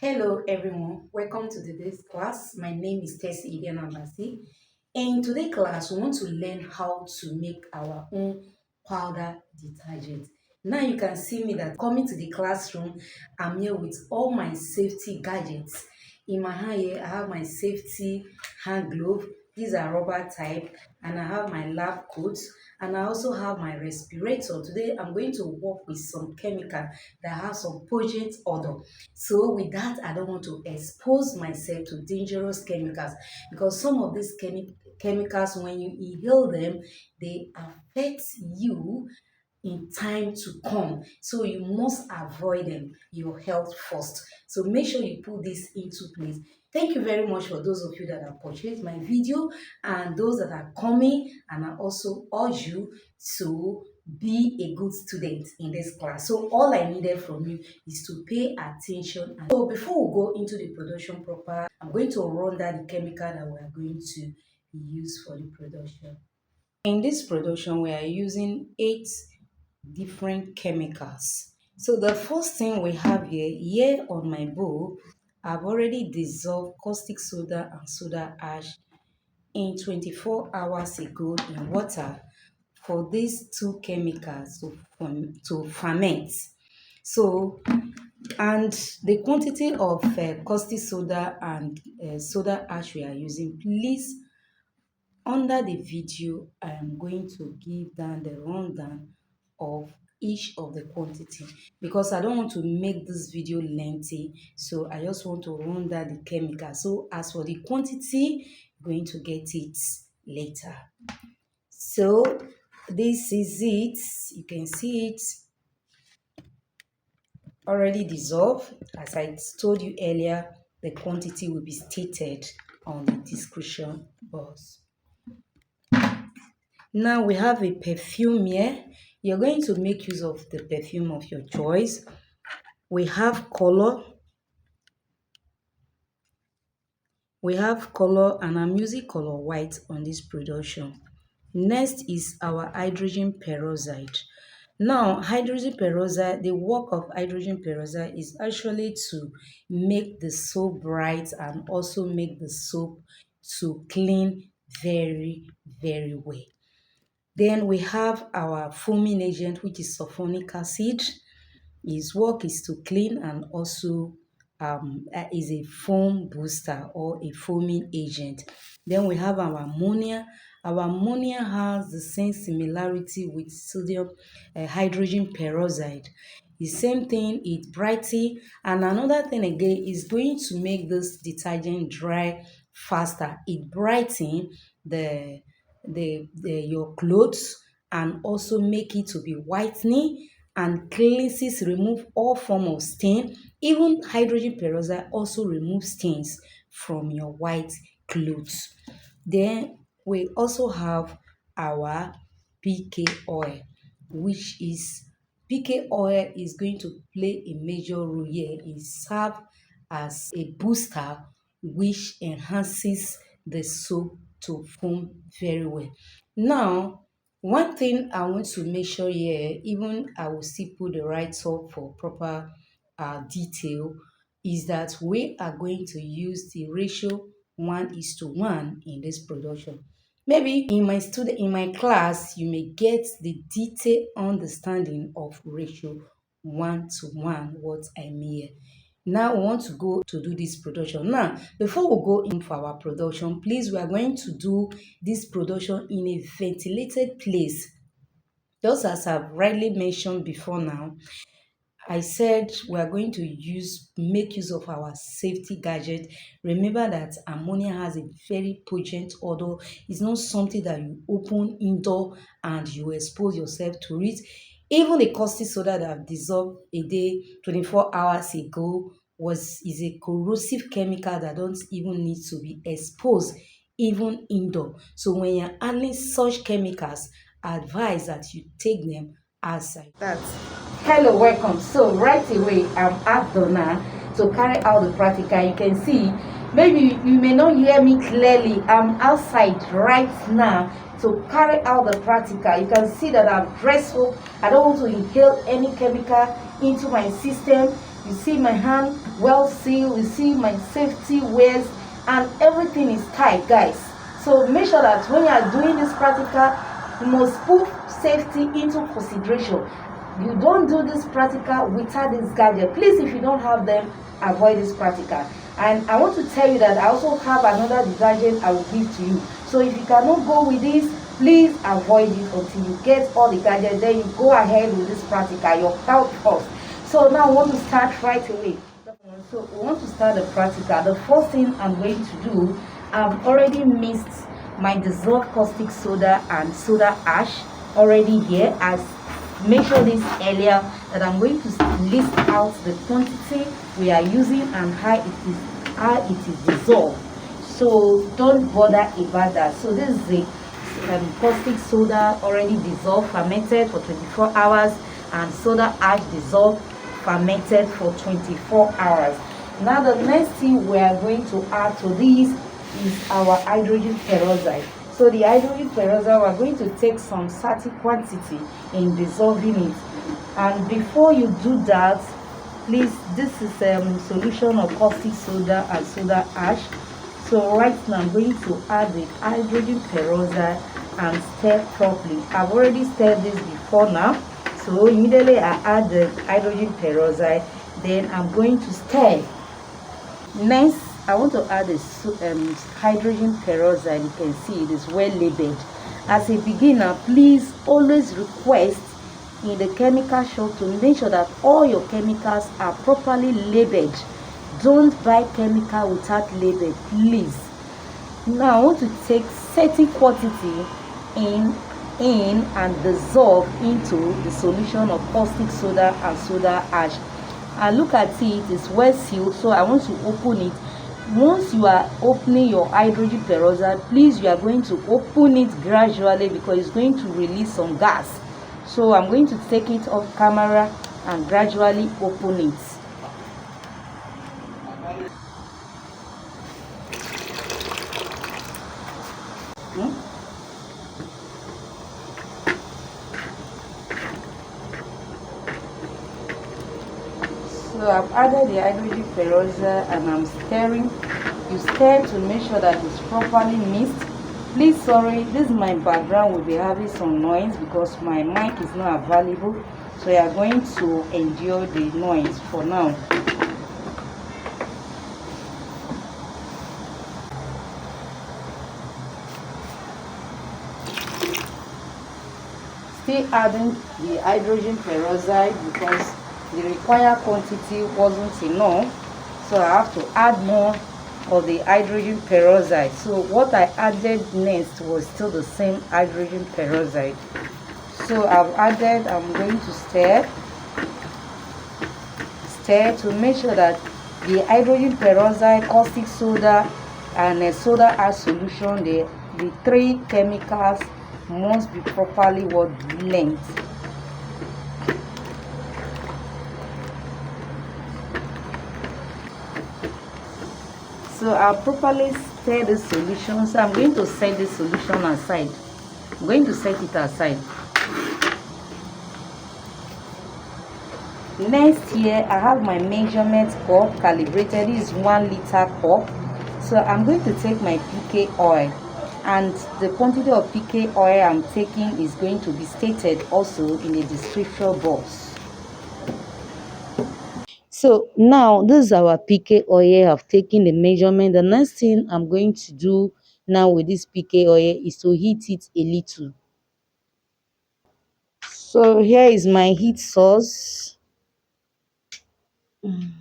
Hello everyone, welcome to today's class. My name is Tessie Idianambasi. In today's class, we want to learn how to make our own powder detergent. Now you can see me that coming to the classroom, I'm here with all my safety gadgets. In my hand here, I have my safety hand glove. These are rubber type, and I have my lab coats, and I also have my respirator. Today, I'm going to work with some chemical that has some potent odor. So with that, I don't want to expose myself to dangerous chemicals because some of these chemicals, when you inhale them, they affect you in time to come. So you must avoid them, your health first. So make sure you put this into place. Thank you very much for those of you that have purchased my video and those that are coming, and I also urge you to be a good student in this class. So all I needed from you is to pay attention. So before we go into the production proper, I'm going to run down the chemical that we are going to use for the production. In this production, we are using 8 different chemicals. So the first thing we have here on my bowl, I've already dissolved caustic soda and soda ash in 24 hours ago in water for these 2 chemicals to ferment. So, and the quantity of caustic soda and soda ash we are using, please, under the video, I am going to give down the rundown of each of the quantity because I don't want to make this video lengthy, so I just want to run down the chemical. So as for the quantity, you're going to get it later. So this is it. You can see it already dissolved. As I told you earlier, the quantity will be stated on the description box. Now we have a perfume here. You're going to make use of the perfume of your choice. We have color. And I'm using color white on this production. Next is our hydrogen peroxide. Now, hydrogen peroxide, the work of hydrogen peroxide is actually to make the soap bright and also make the soap to clean very, very well. Then we have our foaming agent, which is sulphonic acid. His work is to clean and also is a foam booster or a foaming agent. Then we have our ammonia. Our ammonia has the same similarity with sodium hydrogen peroxide. The same thing, it brightens, and another thing again is going to make this detergent dry faster. It brightens your clothes and also make it to be whitening and cleanses, remove all form of stain. Even hydrogen peroxide also removes stains from your white clothes. Then we also have our PK oil, which is PK oil is going to play a major role here. It serves as a booster which enhances the soap to foam very well. Now, one thing I want to make sure here, even I will still put the right up for proper detail, is that we are going to use the ratio 1:1 in this production. Maybe in my class, you may get the detailed understanding of ratio 1:1, what I mean. Now we want to go to do this production. Now, before we go in for our production, please, we are going to do this production in a ventilated place. Just as I've rightly mentioned before now, I said we are going to make use of our safety gadget. Remember that ammonia has a very potent odor. It's not something that you open indoor and you expose yourself to it. Even the caustic soda that I've dissolved a day, 24 hours ago, is a corrosive chemical that don't even need to be exposed even indoor. So when you're handling such chemicals, I advise that you take them outside. Hello, welcome. So right away, I'm at Donna to carry out the practical. You can see, maybe you may not hear me clearly. I'm outside right now to carry out the practical. You can see that I'm dressed up. I don't want to inhale any chemical into my system. You see my hand well sealed. You see my safety wears, and everything is tight, guys. So make sure that when you are doing this practical, you must put safety into consideration. You don't do this practical without this gadget. Please, if you don't have them, avoid this practical. And I want to tell you that I also have another detergent I will give to you. So if you cannot go with this, please avoid it until you get all the gadgets. Then you go ahead with this practical, your health first. So now we want to start right away. So we want to start the practical. The first thing I'm going to do, I've already mixed my dissolved caustic soda and soda ash already here. As mentioned this earlier, that I'm going to list out the quantity we are using and how it is dissolved. So don't bother about that. So this is the caustic soda already dissolved, fermented for 24 hours, and soda ash dissolved, fermented for 24 hours. Now the next thing we are going to add to this is our hydrogen peroxide. So the hydrogen peroxide, we are going to take some certain quantity in dissolving it. And before you do that, please, this is solution of caustic soda and soda ash. So right now I'm going to add the hydrogen peroxide and stir properly. I've already stirred this before now. So immediately I add the hydrogen peroxide, then I'm going to stir. Next, I want to add this hydrogen peroxide. You can see it is well labeled. As a beginner, please always request in the chemical shop to make sure that all your chemicals are properly labeled. Don't buy chemical without label, please. Now I want to take certain quantity in and dissolve into the solution of caustic soda and soda ash. And look at it, it's well sealed, so I want to open it. Once you are opening your hydrogen peroxide, please, you are going to open it gradually because it's going to release some gas. So I'm going to take it off camera and gradually open it. So I've added the hydrogen peroxide and I'm stirring. You stir to make sure that it's properly mixed. Please, sorry, this is my background will be having some noise because my mic is not available. So you are going to endure the noise for now. Still adding the hydrogen peroxide because the required quantity wasn't enough, so I have to add more of the hydrogen peroxide. So what I added next was still the same hydrogen peroxide. So I've added, I'm going to stir to make sure that the hydrogen peroxide, caustic soda, and a soda ash solution, the three chemicals must be properly blended. So I'll properly stir the solution. So I'm going to set the solution aside. I'm going to set it aside. Next here, I have my measurement cup calibrated. This is 1 liter cup. So I'm going to take my PK oil, and the quantity of PK oil I'm taking is going to be stated also in the description box. So now this is our PK oil. I've taken the measurement. The next thing I'm going to do now with this PK oil is to heat it a little. So here is my heat source. I'm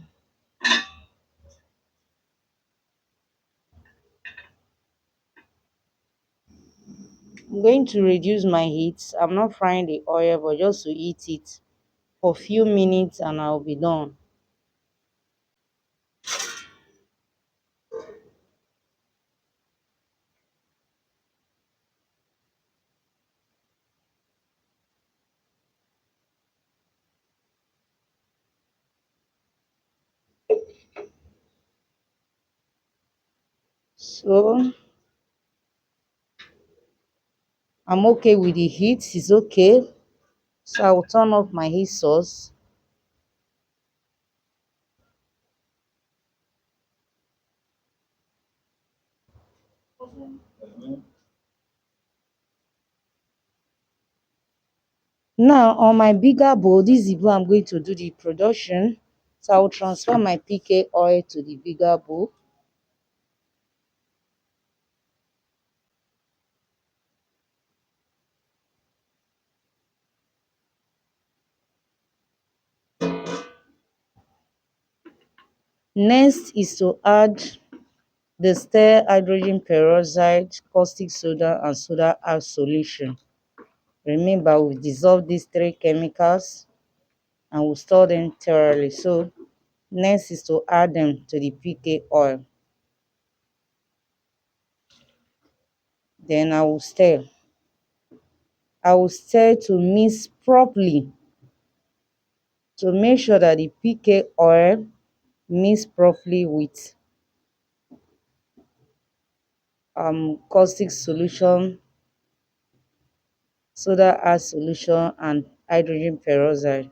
going to reduce my heat. I'm not frying the oil, but just to heat it for a few minutes and I'll be done. So I'm okay with the heat. It's okay. So I will turn off my heat source. Now on my bigger bowl, this is where I'm going to do the production. So I will transfer my PK oil to the bigger bowl. Next is to add the stir hydrogen peroxide, caustic soda, and soda ash solution. Remember, we dissolve these three chemicals and we store them thoroughly. So next is to add them to the PK oil. Then I will stir. I will stir to mix properly to make sure that the PK oil mix properly with caustic solution, soda ash solution, and hydrogen peroxide.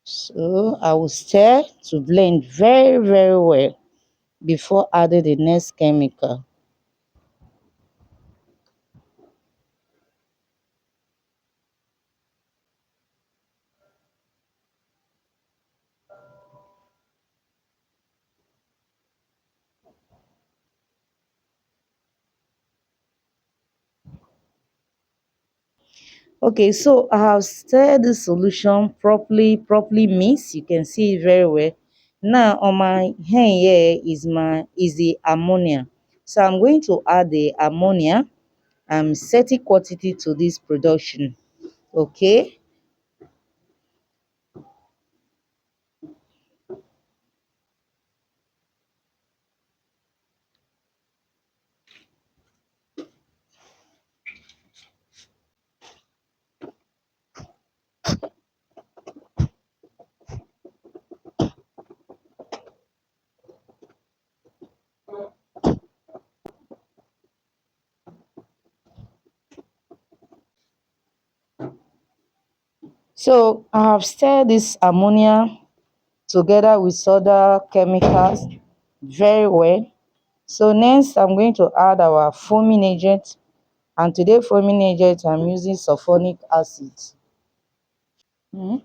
So I will stir to blend very, very well before adding the next chemical. Okay, so I have stirred the solution properly mixed. You can see it very well. Now on my hand here is the ammonia. So I'm going to add the ammonia. I'm setting quantity to this production. Okay. So I have stirred this ammonia together with other chemicals very well. So next I'm going to add our foaming agent, and today foaming agent I'm using sulphonic acid. Mhm.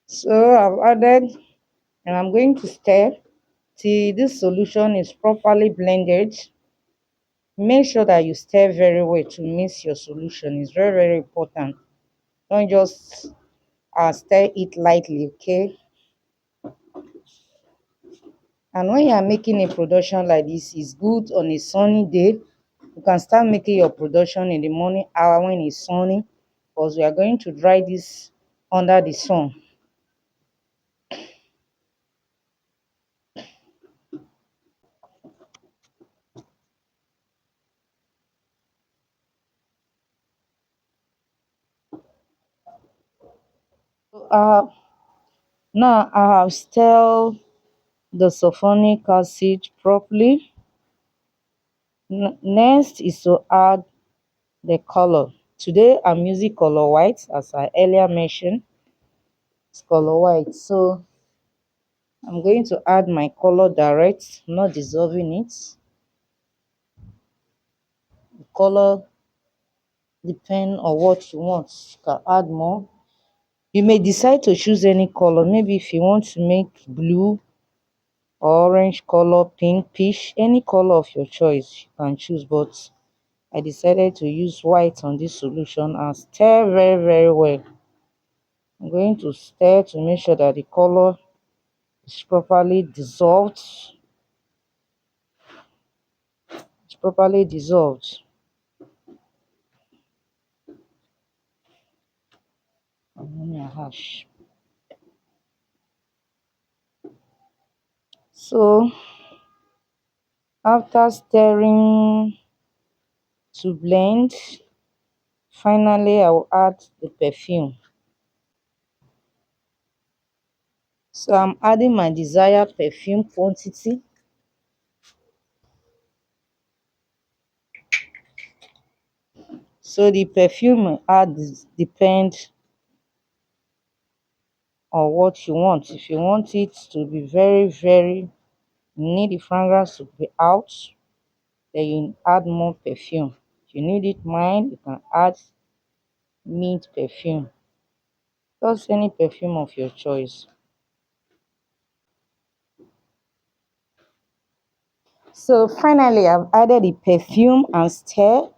So I've added, and I'm going to stir till this solution is properly blended. Make sure that you stir very well to mix your solution. It's very, very important. Don't just stir it lightly, okay? And when you are making a production like this, it's good on a sunny day. You can start making your production in the morning hour when it's sunny, because we are going to dry this under the sun. So, now I have stirred the sulphonic acid properly. Next is to add the color. Today I'm using color white, as I earlier mentioned. It's color white. So I'm going to add my color direct, not dissolving it. The color depend on what you want. You can add more. You may decide to choose any color. Maybe if you want to make blue, orange color, pink, peach, any color of your choice you can choose. But I decided to use white on this solution and stir very, very well. I'm going to stir to make sure that the color is properly dissolved. It's properly dissolved. Ammonia hash. So after stirring to blend, finally I will add the perfume. So I'm adding my desired perfume quantity. So the perfume you add depend on what you want. If you want it to be very, very, you need the fragrance to be out, then you add more perfume. If you need it mild, you can add mint perfume. Just any perfume of your choice. So finally, I've added the perfume and stir.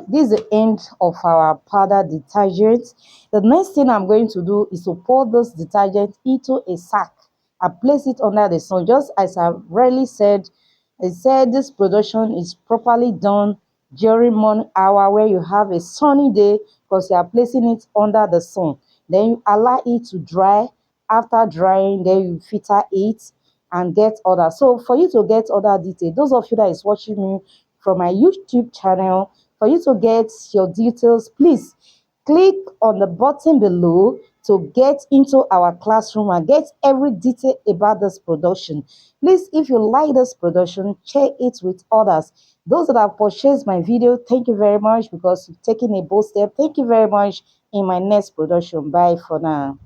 This is the end of our powder detergent. The next thing I'm going to do is to pour this detergent into a sack. I place it under the sun. Just as I really said, I said this production is properly done during morning hour where you have a sunny day because you are placing it under the sun. Then you allow it to dry. After drying, then you filter it and get other. So for you to get other details, those of you that is watching me from my YouTube channel, for you to get your details, please click on the button below to get into our classroom and get every detail about this production. Please, if you like this production, share it with others. Those that have purchased my video, thank you very much because you've taken a bold step. Thank you very much. In my next production, bye for now.